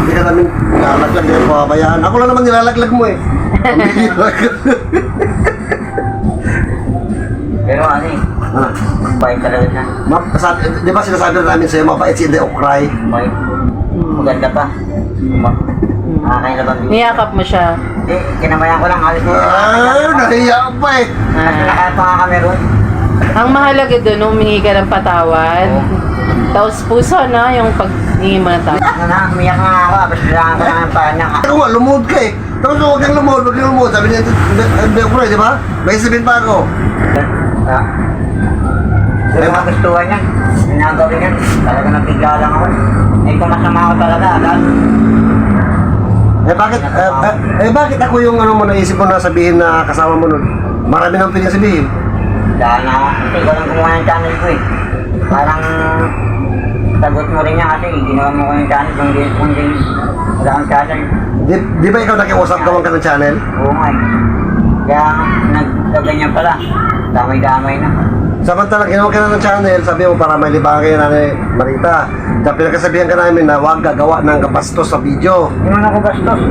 Hindi ka namin nilalaglag, hindi ka pabayaan. Ako lang naman nilalaglag mo eh. Pero ano eh, bait talaga siya. Di ba sinasabi na namin sa'yo, mabait si Hindi Okray? Bait. Maganda pa. Nakakailabang din. Niyakap mo siya. Eh, kinamayan ko lang. Alis ko. Nahiya pa eh. Kasi nakaya pa nga kami ron. Ang mahalaga doon, humingi ka ng patawad. Tapos puso na yung paghingi mo ng tawad. Ano na, umiyak nga ako. Tapos bilangan ko lang ang paa niya. Ako nga, lumuhod ka eh. Tapos huwag kang lumuhod, huwag kang lumuhod. Sabi niya, Hindi Okray, di ba? May sabihin pa ako. Yung mga gustuhan niya, ginagawin niya, talaga nabigla lang ako. Eh kung masama ako talaga, agad. Bakit ako yung ano mo naisip mo na sabihin na kasama mo nun? Marami nang piling sabihin. Dahil na ako, kasi ikaw lang kumuha ng channel ko eh. Parang sagot mo rin niya kasi ginawa mo ko yung channel kung di wala kang channel. Di ba ikaw nakiusap gawan ka ng channel? Oo nga eh. Kaya nagkaganyan pala, damay-damay na. Samantalang ginawa ka na ng channel, sabi mo para may libangan kayo nanay Marita. Kaya pinagkasabihan ka namin na huwag gagawa ng kapastos sa video. Hindi man ako bastos.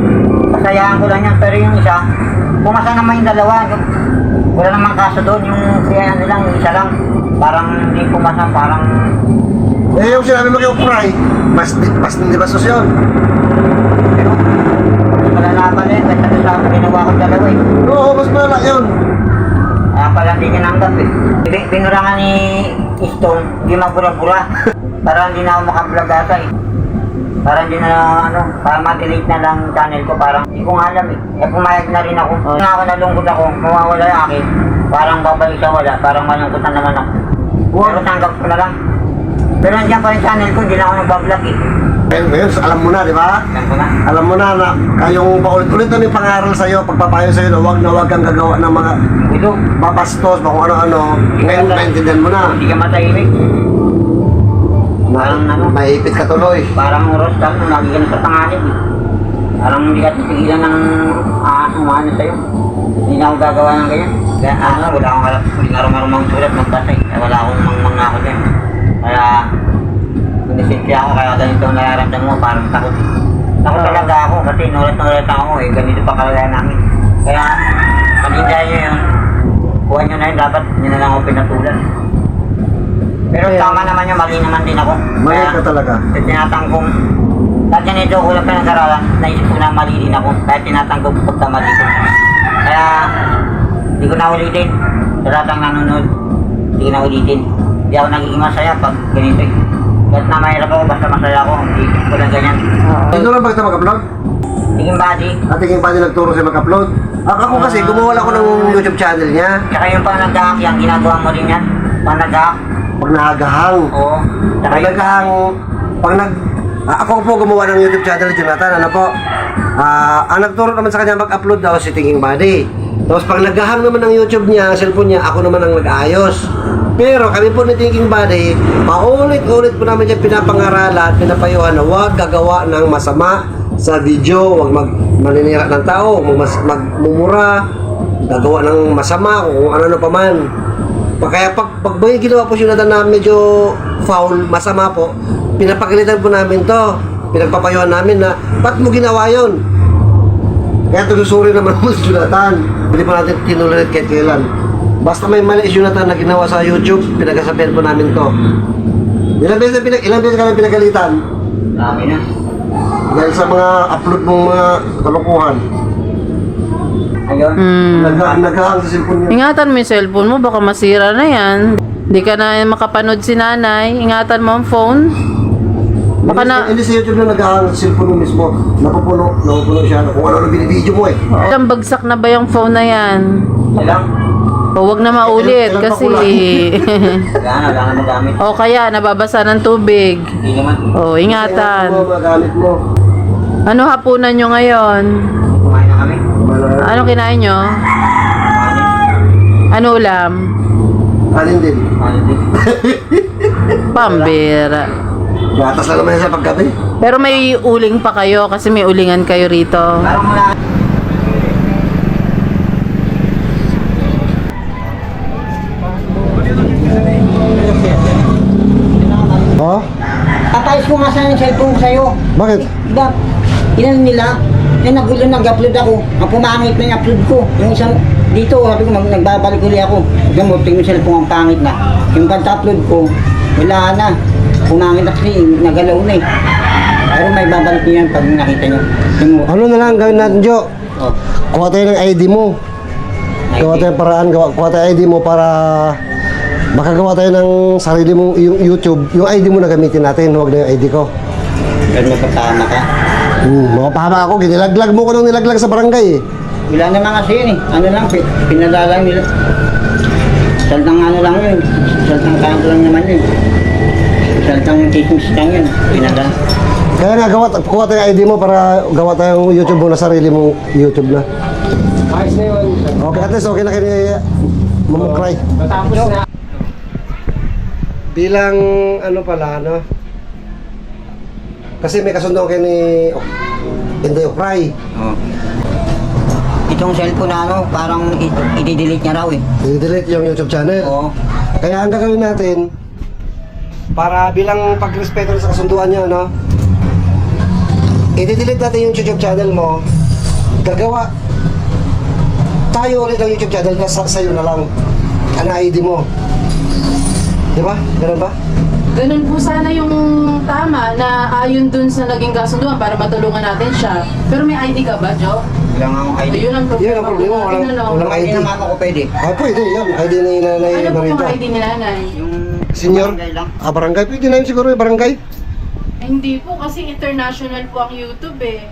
Pasayaan ko lang yan, pero yung isa, pumasa naman yung dalawa. Wala namang kaso doon, yung kaya ano lang, yung isa lang. Parang hindi pumasa, parang... Eh yung sinabi mo kay Okray, mas hindi bastos yun. Pero, mas malala pala yun, kasi sa ginawa ko dalawa eh. Oo, mas malala yun. Kaya pala hindi tinanggap eh. Binurangan ni Stone, hindi mabura-bura. Para hindi na ako makablog ata eh. Para hindi na ano, para ma-delete na lang channel ko, parang hindi ko nga alam eh. Eh pumayag na rin ako. Nga ako nalungkot ako, mawawala yung akin. Parang babalik sa wala, parang malungkot na naman ako. Pero tanggap ko na lang. Pero nandiyan pa rin channel ko, hindi na ako nagbablog eh. Ngayon, alam mo na, di ba? Alam ko na. Alam mo na na kayong paulit-ulit na yung pangaral sa'yo, pagpapayo sa'yo na huwag kang gagawa ng mga Ito, babastos, mga kung ano-ano. Ngayon, naintindihan mo na. hindi ka matahimik. Parang ano, Maipit ka tuloy. parang rostal nung lagi ka na sa pangalit eh. Parang hindi ka titigilan ng umano sa'yo. Hindi na ako gagawa ng ganyan. Kaya ano, wala akong alam. Hindi nga rumarumang sulat magbasa eh. Kaya wala akong mangmang ako din. Kaya, sinisipya ako kaya ganito ang nararamdaman mo, parang takot. Takot talaga ako kasi nulat ako eh. Ganito pa kalagayan namin. Kaya, panindahan nyo yun. Kuha nyo na yun, dapat nyo na lang ako pinatulan. Pero tama naman yun, mali naman din ako. Mali ka talaga. Kaya tinatangkong, kahit ganito ko lang pinag-aralan, naisip ko na mali din ako. Kaya tinatangkong pagkamali ko. Kaya, hindi ko na ulitin. Sa lahat ng nanonood, hindi ko na ulitin. Hindi ako nagiging masaya pag ganito eh. Kahit na mahirap ako, basta masaya ako. Hindi ko lang ganyan. Ito lang ba kita mag-upload? Tingin body, At tingin pa niya nagturo siya mag-upload? Ako kasi, gumawa ako ng YouTube channel niya. tsaka yung pang nag-hack, yung ginagawa mo rin yan. Pang nag-hack, Pag nahagahang. oo. Tsaka Pag yung nagahang, ako po gumawa ng YouTube channel ni Jonathan, ano po? Ang nagturo naman sa kanya mag-upload daw si Thinking Body. Tapos pag nagahang naman ng YouTube niya, cellphone niya, ako naman ang nag-ayos. Pero kami po ni Thinking Body, paulit-ulit po namin siya pinapangaralan, pinapayuhan na huwag gagawa ng masama sa video, huwag maninira ng tao, magmumura, gagawa ng masama, kung ano pa man. Kaya pag may ginawa po siya na medyo foul, masama po, pinapagalitan po namin to, pinagpapayuhan namin na, ba't mo ginawa yun? Kaya tulusuri naman mo si Jonathan. Hindi pa natin tinulit kahit kailan. Basta may mali si Jonathan na ginawa sa YouTube, pinagasabihan po namin to. Ilang beses kami pinagalitan? Dami na. Dahil sa mga upload mong mga kalokohan. Ayun. Nagahang sa cellphone niya. Ingatan mo yung cellphone mo, baka masira na yan. Hindi ka na makapanood si nanay. Ingatan mo ang phone. Baka na... Hindi sa YouTube na nagahang sa cellphone mo mismo. Napupuno siya. Kung ano binibideo mo eh. Ilang bagsak na ba yung phone na yan? Ilang? O wag na maulit Ilan pa kasi... Wala na magamit. o kaya nababasa ng tubig. Hindi naman. O ingatan. Magamit mo. Ano hapunan nyo ngayon? Kumain na kami. Ano kinain nyo? Ano ulam? Alin din. Ano din? Pambira. Gatas lang naman sa paggabi. Pero may uling pa kayo kasi may ulingan kayo rito. Parang wala. Oh? Tatayos ko nga sa yung cellphone sa'yo. Bakit? Inan nila, nagulo nag-upload ako. Ang pumangit na yung upload ko. Yung isang, dito, sabi ko, nagbabalik uli ako. Gamot, tingin yung cellphone ang pangit na. Yung pagka-upload ko, wala na. Pumangit na kasi, nagalaw na eh. Pero may babalik niyo yan pag nakita niyo. Yung, Ano na lang gawin natin, Jo? oh, Kuha tayo ng ID mo. Gawa tayo ng paraan, kuha tayo ng ID mo para makagawa tayo ng sarili mong yung YouTube. Yung ID mo na gamitin natin, huwag na yung ID ko. pero magpapama ka. Mapahama ako, ginilaglag mo ko nung nilaglag sa barangay eh. Wala naman kasi yun eh. Ano lang, pinadalang nila. Saltang ano lang yun. Saltang kanto lang naman yun. Saltang tismis lang yun. Pinadalang. Kaya nga, kuha tayo ng ID mo para gawa tayong YouTube mo na sarili mong YouTube na. Ayos na yun. Okay, at least okay na kayo ni Mamukray. Matapos na. Bilang ano pala, no? Kasi may kasundo kayo ni Inday Ukray. Oh. Itong cellphone na ano, parang i-delete niya raw eh. I-delete yung YouTube channel. Oo. Kaya ang gagawin natin, para bilang pagrespeto sa kasunduan niya, no? I-delete natin yung YouTube channel mo. Gagawa tayo ulit ng YouTube channel na sa'yo na lang. Ang ID mo. Di ba? Ganun ba? Ganun po sana yung tama na ayon dun sa naging kasunduan para matulungan natin siya. Pero may ID ka ba, Jo? Wala nga akong ID. Ayun ang problema. Yun ang problema, walang Hindi ID. naman ako pwede. Ah, pwede yan. ID ni Nanay Ano po yung Marita. ID ni nanay? Yung Senior? barangay lang. Ah, barangay. Pwede na yun siguro yung barangay. Eh, hindi po kasi international po ang YouTube eh.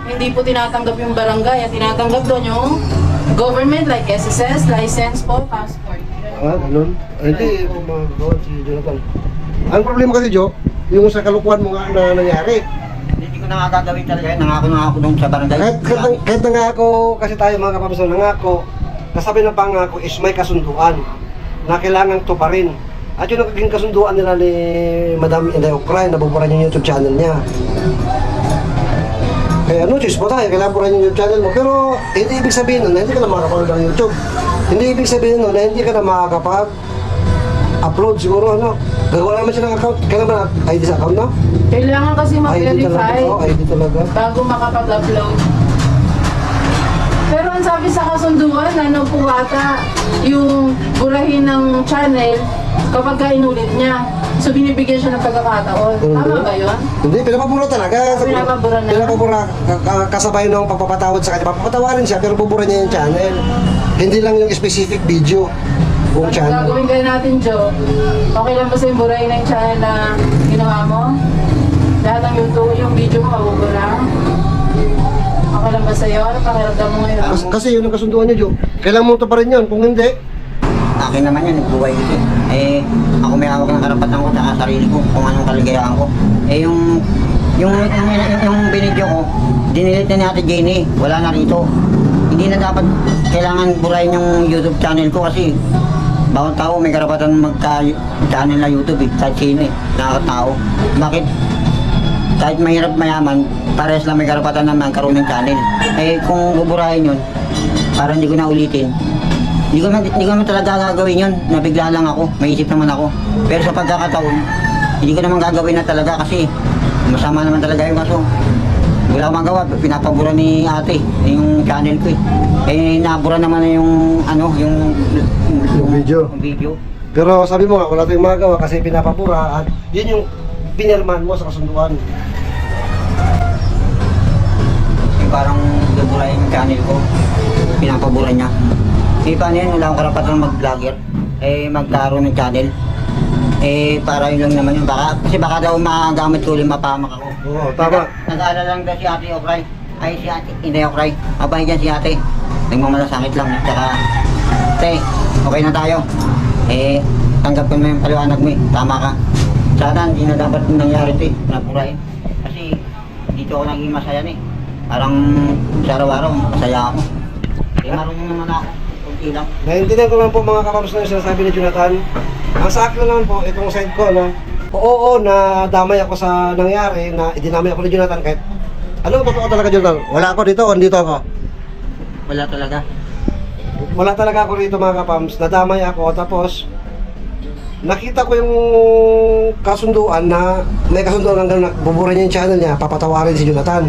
Hindi po tinatanggap yung barangay. At tinatanggap doon yung government like SSS, license po, passport. Ah, ganun. Ay, hindi. Magawa si Jonathan. Ang problema kasi, Jo, yung sa kalukuhan mo nga na nangyari. Hindi ko na nga gagawin talaga yun. Nangako na ako doon sa barangay. Kahit nangako, kasi tayo mga kapamilya, nangako, kasabi ng pangako is may kasunduan na kailangan to pa rin. At yun ang naging kasunduan nila ni Madam Inday Ukray, nabubura niya yung YouTube channel niya. Kaya no choice po tayo, kailangan bura yung YouTube channel mo. Pero hindi ibig sabihin nun na hindi ka na makakapanood ng YouTube. Hindi ibig sabihin nun na hindi ka na makakapag-upload siguro, ano. Gagawa naman siya ng account. Kailan ba ID sa account, no? Kailangan kasi ID talaga. ma-verify Oh, ID talaga. bago makapag-upload. Pero ang sabi sa kasunduan, ano po ata, yung burahin ng channel kapag ka inulit niya. So binibigyan siya ng pagkakataon. Tama ba yun? Hindi, pinapabura talaga. Pinapabura na? Pinapabura, kasabay nung pagpapatawad sa kanya. Papapatawarin siya, pero bubura niya yung channel. Hindi lang yung specific video. Buong Pag channel. gagawin kayo natin, Joe, okay lang ba sa yung burahin ng channel na ginawa mo? Lahat ng YouTube, yung video mo, mabubura? Okay lang ba sa'yo? Ano pakiramdam mo ngayon? Kasi yun ang kasunduan niya, Joe. Kailangan mo ito pa rin yun. Kung hindi, Akin naman yan, buhay ko. Eh, ako may hawak ng karapatan ko sa sarili ko, kung anong kaligayahan ko. Eh, yung binidyo ko, dinilit na ni Ate Jenny, wala na rito. Hindi na dapat kailangan burahin yung YouTube channel ko kasi bawat tao may karapatan magka-channel na YouTube eh, kahit sino eh, nakakatao. Bakit? Kahit mahirap mayaman, parehas lang may karapatan na magkaroon ng channel. Eh, kung buburahin yun, para hindi ko na ulitin, Hindi ko naman talaga gagawin yun, nabigla lang ako, may isip naman ako. Pero sa pagkakataon, hindi ko naman gagawin na talaga kasi masama naman talaga yun kaso wala akong magawa, pinapabura ni ate yung channel ko eh. Eh nabura naman na yung ano, yung video. Yung video. Pero sabi mo nga, wala tayong magagawa kasi pinapabura at yun yung pinirmahan mo sa kasunduan. Yung parang bubura yung channel ko, pinapabura niya. Eh paano yun, wala akong karapatan mag-vlogger, eh magkaroon ng channel. Eh para yun lang naman yun, kasi baka daw magamit ko ulit mapamak ako. Oo, tama. Nag-aalala lang daw si Ate Okray, ay si Ate, hindi Okray, abay dyan si Ate. Nagmamalasakit lang, tsaka, Te, okay na tayo. Eh, tanggap ko na yung paliwanag mo eh, tama ka. Sana hindi na dapat nangyari ito eh, napurahin. Kasi dito ako naging masaya eh. Parang sa araw-araw, masaya ako. Eh marunong naman ako. Ilang. Naintindihan ko naman po mga kapams na yung sinasabi ni Jonathan. Ang sa akin naman po, itong side ko na oo, na damay ako sa nangyari, na idinamay ako ni Jonathan kahit ano totoo talaga, Jonathan? Wala ako dito o dito ako? Wala talaga. Wala talaga ako rito mga kapams, nadamay ako tapos nakita ko yung kasunduan na may kasunduan hanggang bubura niya yung channel niya, papatawarin si Jonathan.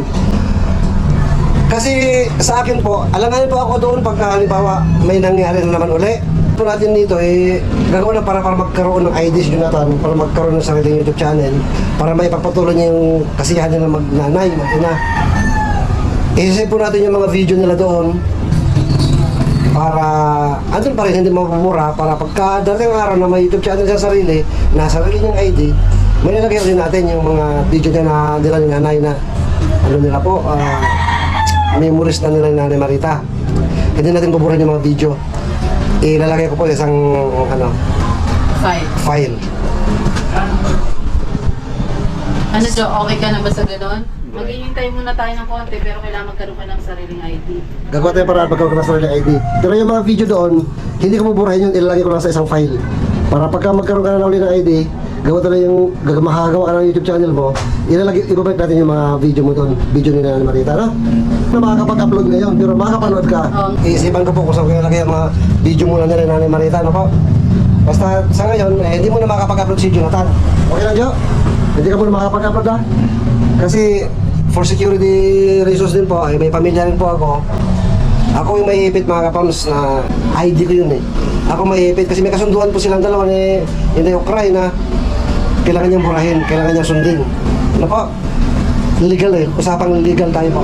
Kasi sa akin po, alanganin po ako doon pagka halimbawa may nangyari na naman uli. Po natin dito gagawin na para magkaroon ng ID si Jonathan, para magkaroon ng sariling YouTube channel, para may ipagpatuloy niya yung kasiyahan nila magnanay, mag-ina. Isisave po natin yung mga video nila doon para andun pa rin, hindi mapumura, para pagka dating araw na may YouTube channel sa sarili, na sarili niyang ID, may nilagay rin natin yung mga video na nila ni nanay na ano nila po, memories na nila ni Nanay Marita. Hindi natin buburin yung mga video. Ilalagay ko po sa isang file. Ano, Jo, okay ka na ba sa ganun? Maghihintay muna tayo ng konti pero kailangan magkaroon ka ng sariling ID. Gagawa tayo para magkaroon ka ng sariling ID. Pero yung mga video doon, hindi ko buburahin yun, ilalagay ko lang sa isang file. Para pagka magkaroon ka na uli ng ID, gawa talaga yung makakagawa ka ng YouTube channel mo, ibabalik natin yung mga video mo doon, video ni Nanay Marita, no? Na makakapag-upload ngayon, pero makakapanood ka. Iisipan ko po kung saan ko ilagay yung mga video muna nila ni Nanay Marita, no po? Basta sa ngayon, hindi mo na makakapag-upload si Jonathan. Okay lang, Jo? Hindi ka muna makakapag-upload, ha? Kasi for security reasons din po, may pamilya rin po ako. Ako yung may ipit mga kapams na ID ko yun eh. Ako may ipit kasi may kasunduan po silang dalawa ni Ukraine na kailangan niyang burahin, kailangan niyang sundin. Ano po? Legal eh. Usapang legal tayo po.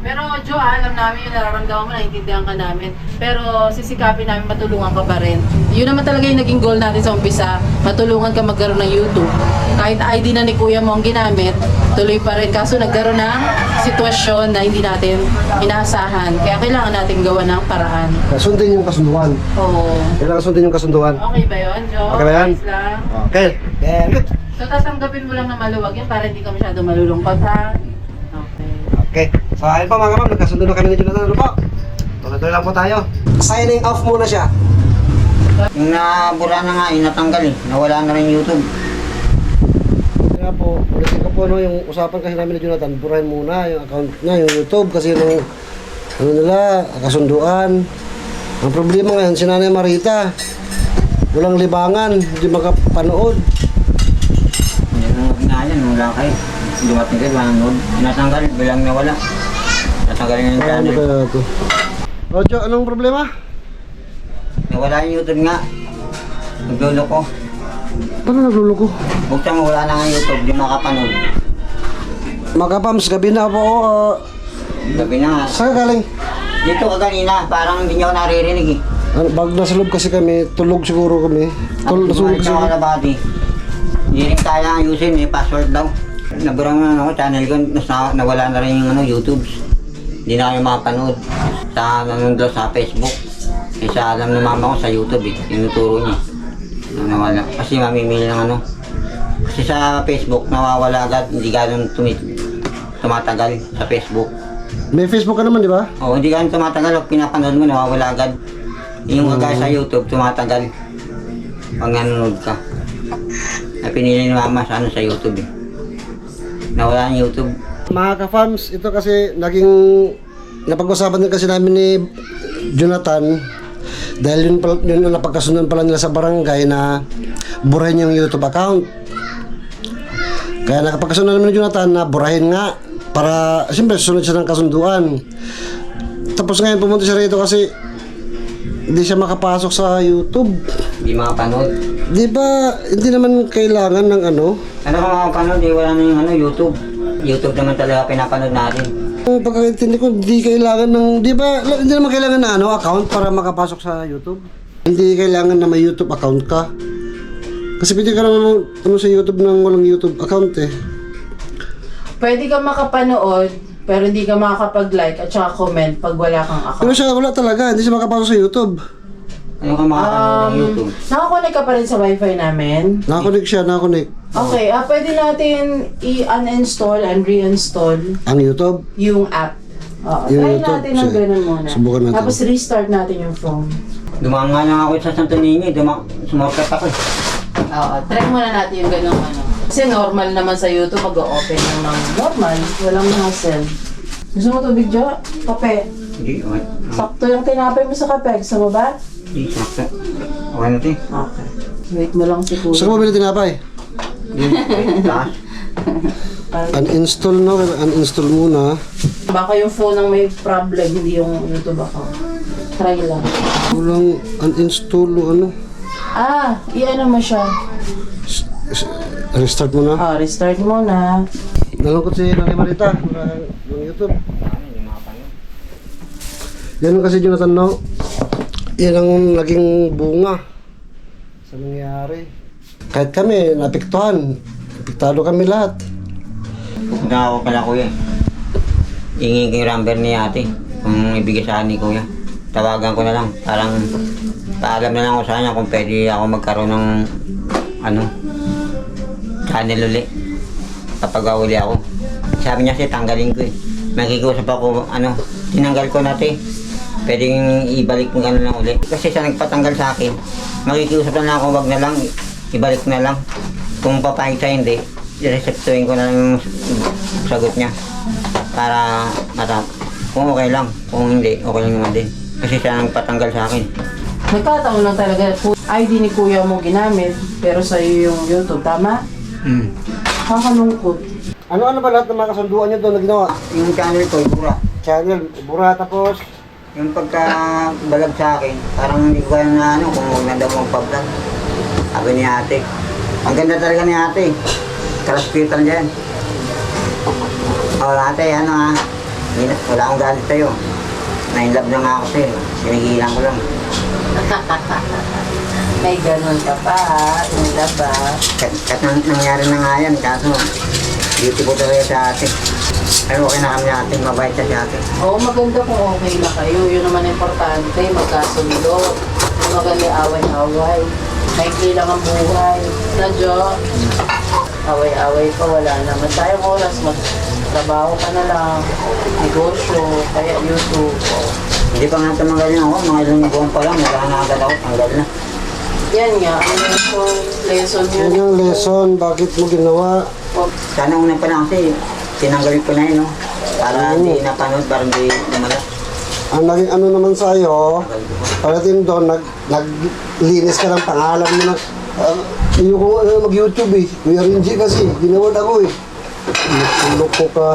Pero Jo, alam namin yung nararamdaman mo, naiintindihan ka namin. Pero sisikapin namin matulungan ka pa rin. Yun naman talaga yung naging goal natin sa umpisa, matulungan ka magkaroon ng YouTube. Kahit ID na ni kuya mo ang ginamit, tuloy pa rin. Kaso nagkaroon ng sitwasyon na hindi natin inaasahan. Kaya kailangan natin gawa ng paraan. Sundin yung kasunduan. Oo. Kailangan sundin yung kasunduan. Okay ba yun, Jo? Okay ba yan? Ayos lang. Okay. Very good. So tatanggapin mo lang na maluwag yan para hindi ka masyado malulungkot, ha? Okay. Okay. So ayun pa mga kapam, nagkasundo na kami ni Jonathan. Ano po? Tuloy-tuloy lang po tayo. Signing off muna siya. Yung nabura na nga, natanggal eh. Nawala na rin YouTube. Kaya po, ulitin ko po no, yung usapan kasi namin ni Jonathan, burahin muna yung account niya, yung YouTube, kasi yung kasunduan. Ang problema ngayon, si Nanay Marita, walang libangan, hindi makapanood. Nanonood nga yan, wala kayo. Dumating kayo, manonood. Natanggal, bilang nawala. Natanggal yung Ano channel. kaya ito? Rojo, anong problema? Nawala yung YouTube nga. Naglolo ko. Paano nagluloko? Buksan mo, wala na nga YouTube, di makapanood. Mga kapams, gabi na po. Gabi na nga. Saan ka galing? Dito ka kanina, parang hindi niya ako naririnig eh. Bag nasa loob kasi kami, tulog siguro kami. Tulog Bumalik kasi na ako kami. na bati. Hindi rin kaya ayusin eh, password daw. Naburang na ako, channel ko, nawala na rin yung YouTube. Hindi na kayo makapanood. Sa nanonood sa Facebook. Kasi alam ng mama ko sa YouTube eh, tinuturo niya. Nawala. Kasi mamimili ng ano. Kasi sa Facebook, nawawala agad, hindi ganun tumatagal sa Facebook. May Facebook ka naman, di ba? Oo, hindi ganun tumatagal. Pag pinapanood mo, nawawala agad. Yung kagaya sa YouTube, tumatagal. Pag nanonood ka. Ay pinili ni mama sa ano sa YouTube eh. Nawala ang YouTube. Mga ka-fans, ito kasi naging napag-usapan din kasi namin ni Jonathan dahil yun ang napagkasundan pala nila sa barangay na burahin yung YouTube account. Kaya nakapagkasundan namin ni Jonathan na burahin nga para siyempre susunod siya ng kasunduan. Tapos ngayon pumunta siya rito kasi hindi siya makapasok sa YouTube. Hindi makapanood. Di ba hindi naman kailangan ng ano? Ano kung makapanood eh, wala na yung ano, YouTube. YouTube naman talaga pinapanood natin. Ang pagkakaintindi ko, hindi kailangan ng, di ba, hindi naman kailangan ng ano, account para makapasok sa YouTube. Hindi kailangan na may YouTube account ka. Kasi pwede ka naman ano, sa YouTube nang walang YouTube account eh. Pwede ka makapanood, pero hindi ka makakapag-like at saka comment pag wala kang account. Pero siya wala talaga, hindi siya makapasok sa YouTube. Ano kung makapanood ng YouTube? Nakakonect ka pa rin sa wifi namin. Nakakonect siya, nakakonect. Okay, pwede natin i-uninstall and reinstall Ang YouTube? yung app. Yung Try YouTube, natin ng sige. ganun muna. Subukan natin. Tapos restart natin yung phone. Dumaan nga lang ako sa Santo Niño, sumorkat ako eh. Oo, try muna natin yung ganun ano. Kasi normal naman sa YouTube, mag-open lang ng normal. Walang hassle. Gusto mo tubig, Jo? Kape. Hindi, okay. Sakto yung tinapay mo sa kape. Gusto mo ba? Hindi, sakto. Okay na ito eh. Okay. Wait mo lang si Gusto Kuya. ko mabili tinapay? Hindi, taas. Uninstall no, uninstall muna. Baka yung phone ang may problem, hindi yung YouTube account. Try lang. Walang uninstall o ano. I-ano mo siya. Restart mo na. Restart mo na. Nalungkot si Nanay Marita ng YouTube. Yan kasi Jonathan no. Yan ang naging bunga sa nangyari. Kahit kami, napiktuhan. Apektado kami lahat. Punta ako pala kuya. Ingin ko yung number ni ate. Kung ibigay sa akin ni kuya. Tawagan ko na lang. Parang paalam na lang ako sa kanya kung pwede ako magkaroon ng channel uli. Kapag uli ako. Sabi niya kasi tanggalin ko eh. Magkikusap ako, tinanggal ko natin. Pwedeng ibalik mo gano'n lang uli. Kasi siya nagpatanggal sa akin. Magkikusap na lang ako, wag na lang. Ibalik na lang. Kung papayag siya hindi, i-reseptuin ko na lang yung sagot niya. Para kung okay lang. Kung hindi, okay lang naman din. Kasi siya nagpatanggal sa akin. Nagkataon lang talaga. ID ni kuya mo ginamit, pero sa'yo yung YouTube, tama? Kakalungkot. Ano-ano ba lahat ng mga kasunduan niyo doon na ginawa? Yung channel ko, bura. Channel, bura tapos Yung pagkabalag sa akin, parang hindi ko kaya na kung huwag na daw magpa-vlog. Sabi ni ate. Ang ganda talaga ni ate. Karaspitan dyan. Ate, wala akong galit sa'yo. Na-inlove na nga ako sa'yo. Sinigilan ko lang. May ganun ka pa ha, yung laba. Nangyari na nga yan, kaso beautiful talaga sa ate. Pero okay na kami ate, mabait siya si ate. Oo, maganda kung okay na kayo. Yun naman importante, magkasundo. Maganda away-away. Maikli lang ang buhay. Jo, away-away pa, wala naman tayong oras. Magtrabaho ka na lang. Negosyo, kaya YouTube. Hindi pa nga tumagal na ako, mga ilang buwan pa lang, wala na agad ako, tanggal na. Yan nga, ang lesson yan yun. yung lesson, bakit mo ginawa? Sana una pa lang kasi, tinanggal ko na yun, no? Para hindi napanood, para hindi lumala. Ang naging ano naman sa'yo, Tanggal ko pa. pagdating doon, naglinis ka ng pangalan mo na, hindi ko mag-YouTube eh. Kuya Renji kasi, ginawad ako eh. Loko ka.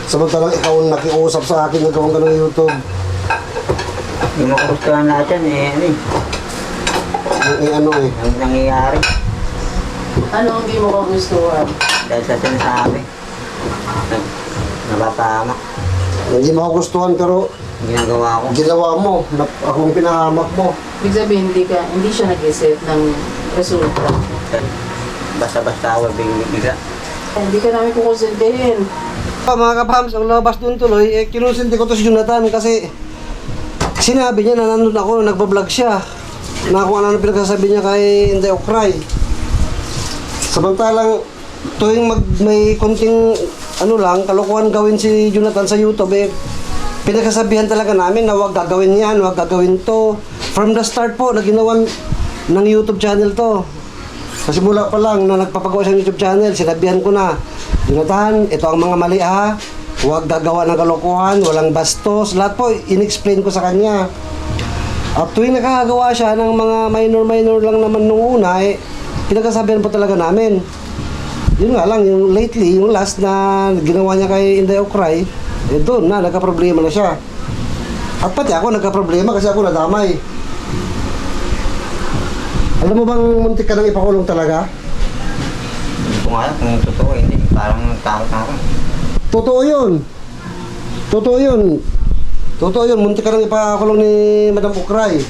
Samantalang ikaw ang nakiusap sa akin, nagawang ka ng YouTube. Hindi mo kapustahan lahat yan, Ano eh. ang nangyayari. Ano ang hindi mo kagustuhan? Dahil sa sinasabi, napapahama, Hindi mo ako gustuhan pero ginagawa ko. ginawa mo, akong pinahamak mo. Ibig sabihin, hindi siya nag-isip ng resulta. Basta-basta ako, bigla. Hindi ka namin kukonsintihin. Mga kapams, ang labas doon tuloy, kinusinti ko to si Jonathan kasi sinabi niya na nandun ako, nagbablog siya. Na kung ano pinagsasabi niya kay Inday Okray. Samantalang tuwing may konting kalokohan gawin si Jonathan sa YouTube pinagsasabihan talaga namin na huwag gagawin yan, huwag gagawin to. From the start po, na ginawan ng YouTube channel to. Kasi mula pa lang na nagpapagawa siya ng YouTube channel, sinabihan ko na, Jonathan, ito ang mga mali ha. Huwag gagawa ng kalokohan, walang bastos. Lahat po, in-explain ko sa kanya. At tuwing nakakagawa siya ng mga minor lang naman nung una, pinagsasabihan po talaga namin. Yun nga lang, yung lately, yung last na ginawa niya kay Inday Okray, doon na, nagka-problema na siya. At pati ako nagka-problema kasi ako nadamay. Alam mo bang muntik ka nang ipakulong talaga? Hindi ko nga alam kung totoo, hindi. Parang takot na ako. Totoo yun. Totoo yun. Totoo yun, muntik ka nang ipakulong ni Madam Okray.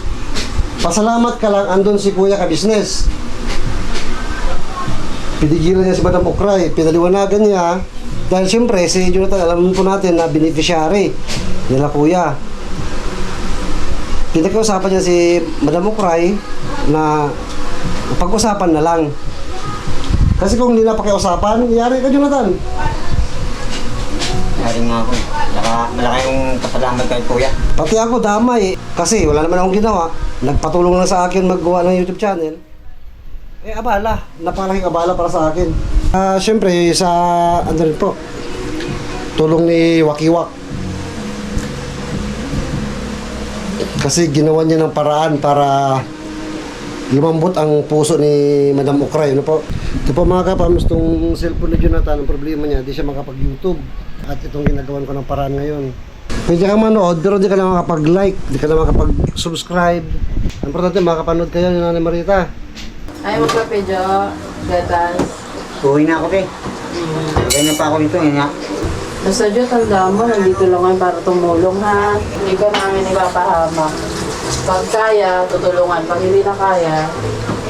Pasalamat ka lang, andun si Kuya ka business. Pinigilan niya si Madam Okray, pinaliwanagan niya. Dahil siyempre, si Jonathan, alam po natin na beneficiary nila Kuya. Pinag-usapan niya si Madam Okray na pag-usapan na lang. Kasi kung hindi na pakiusapan, yari ka Jonathan. Yari nga ako. Malaki yung pasalamat kay Kuya. Pati ako damay. Kasi wala naman akong ginawa. Nagpatulong lang sa akin maggawa ng YouTube channel. Abala. Napakalaking abala para sa akin. Siyempre, sa ano rin po, tulong ni Wakiwak. Kasi ginawa niya ng paraan para lumambot ang puso ni Madam Okray. Ano po? Ito po mga kapams, itong cellphone ni Jonathan, ang problema niya, di siya makapag-YouTube. At itong ginagawan ko ng paraan ngayon. Pwede kang manood, pero di ka na makapag-like, di ka na makapag-subscribe. Ang importante, makapanood kayo ni Nanay Marita. Ay, magkape, Jo. Gatas. Uwi na ako, te. Ganyan pa ako dito, nga. Basta, Jo, tandaan mo, nandito lang ngayon para tumulong, ha? Hindi ka namin ipapahamak. Pag kaya, tutulungan. Pag hindi na kaya,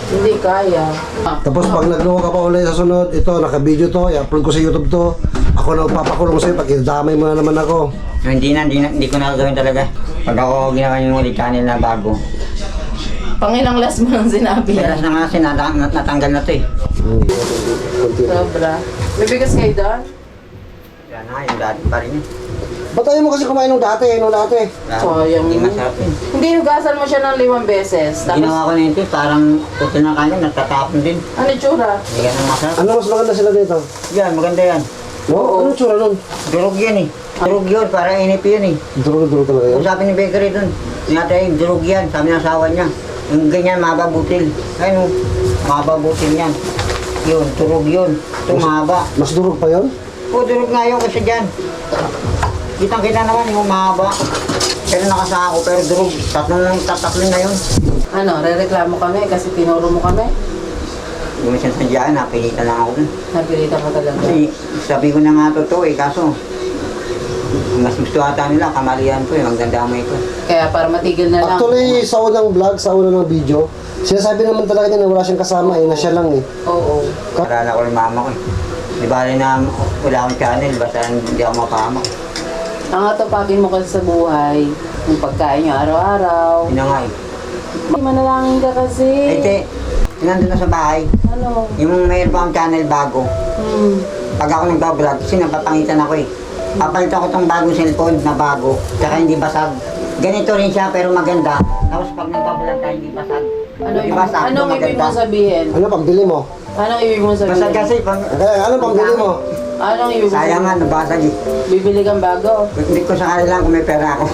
hindi kaya. Tapos pag nagluho ka pa ulit sa sunod, ito, naka-video to, i-upload ko sa YouTube to. Ako na magpapakulong sa'yo pag idamay mo na naman ako. Hindi ko na gawin talaga. Pag ako ginawa yung ulit channel na bago. Pangilang last mo nang sinabi Kaya yan. na nga kasi natanggal na to eh. Sobra. May bigas kayo doon? Yan na, yung dati pa rin yun. Ba't ayaw mo kasi kumain nung dati? Sayang. Hindi masarap yun. Hindi, hugasan mo siya ng 5 beses. Tapos, Ginawa ko na yun, te, parang puti na kanya, natatapon din. ano yung tsura? Hindi ka nang masarap. Ano mas maganda sila dito? Yan, maganda yan. No? Ano tsura nun? Durog yan eh. Durog yun, parang inip yun eh. Duro-duro talaga yan. Kung sabi ni Bakery dun, tinatay, durog yan, sabi ng asawa niya. Yung ganyan, mababutil. Ayun, mababutil yan. Yun, durog yun. Ito mahaba. Mas durog pa yun? O, durog nga yun kasi dyan. Kitang-kita naman yung mahaba. Pero nakasaka ko, pero durog. Tatlong na yun. Ano, rereklamo kami kasi tinuro mo kami. Yung sinasadyaan, napilitan lang ako dun. Napilitan ka talaga. Kasi sabi ko na nga totoo eh, kaso mas gusto ata nila, kamalian ko eh, magdadamay ko. Kaya para matigil na lang. Actually, sa unang vlog, sa unang video, sinasabi naman talaga niya na wala siyang kasama eh, na siya lang eh. Oo. Karala ko yung mama ko eh. Di ba rin na wala akong channel, basta hindi ako mapahamak. Ang atupagin mo kasi sa buhay, yung pagkain nyo araw-araw. Yun na nga eh. Manalangin ka kasi. Ay te, nandun na sa bahay, Ano? yung mayroon pa akong channel bago. Pag ako nagbablog, kasi napapangitan ako eh. Papalitan ko tong bagong cellphone na bago, tsaka hindi basag. Ganito rin siya pero maganda. Tapos pag nagbablog tayo, hindi basag. Hindi basag, Anong ibig mo sabihin? Ano pambili mo? Anong ibig mo sabihin? Basag kasi, pag, Kaya ano pambili mo? Anong ibig mo sayang nga, sabihin? nabasag eh. Bibili kang bago? Hindi ko sa kanila kung may pera ako.